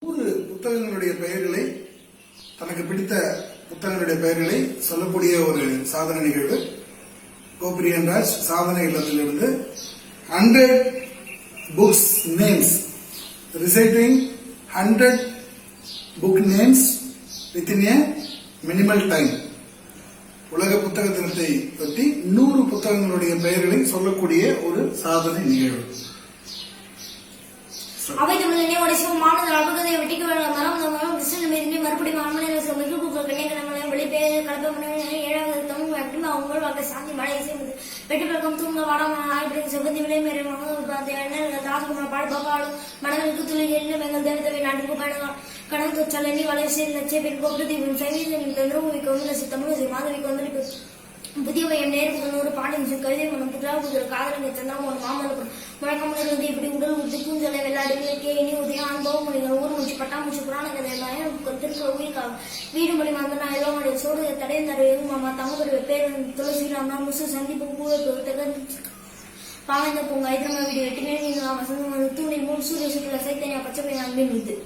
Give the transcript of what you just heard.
100 புத்தகங்களுடைய பெயர்களை தனக்கு பிடித்த புத்தகங்களுடைய பெயர்களை சொல்லக்கூடிய ஒரு சாதனை நிகழ்வு. கோபிரியன்ராஜ் சாதனை இல்லத்திலிருந்து 100 books names, reciting 100 book names within a minimal time. உலக புத்தக தினத்தை பற்றி 100 புத்தகங்களுடைய பெயர்களை சொல்லக்கூடிய ஒரு சாதனை நிகழ்வு. அவை தமிழ் நினைவோட சிவமான அபகதை வெட்டிக்கு மரம் கிருஷ்ணன் மீறி மறுபடியும் மாமனித மிகுப்பு கண்ணியக்கணங்களை வெளிப்பெயர் கலப்பமனை 7வது தமிழ் வெட்டி அவங்க வாழ்க்கை சாந்தி மழை செய்வது வெட்டி பழக்கம் தூங்க வாடாமல் ஆய்வு செவ்வந்தி விலை மேலே தாசுகுமார் பாடு பகாலும் மனங்களுக்கு துளி எண்ணம் எங்கள் தேவதவை நாட்டுக்கு பயணம் கடந்து சலனி வளர்ச்சி லட்சிய பெண் கோபுரதீபம் சைவீதனின் பெருமைக்கு வந்து தமிழ் மாதவிக்கு வந்து புதிய வயம் நேருக்கு 100 பாடம் கவிதை மனம் புதிராக காதலங்க சந்திரமோகன் மாமல்லபுரம் முழக்கமுடன் இப்படி உடல் உறுதி கூஞ்சலை வெள்ளாடுகளை கேணி உதய அனுபவம் மொழிகள் ஊர் மூச்சு பட்டாமூச்சு புராண கதை திருக்குற உயிர்காலம் வீடு மொழி மந்தனா எல்லோருடைய சோடு தடையந்தர மாமா தங்கப்பருவ பேர் துளசி ராமனா முசு சந்திப்பு பூவை பாவந்த பூங்கா ஐதரமா வீடு 8 வசந்தம் தூணி 3 சூரிய சுற்றுலா சைத்தன்யா பச்சை அன்பின் இது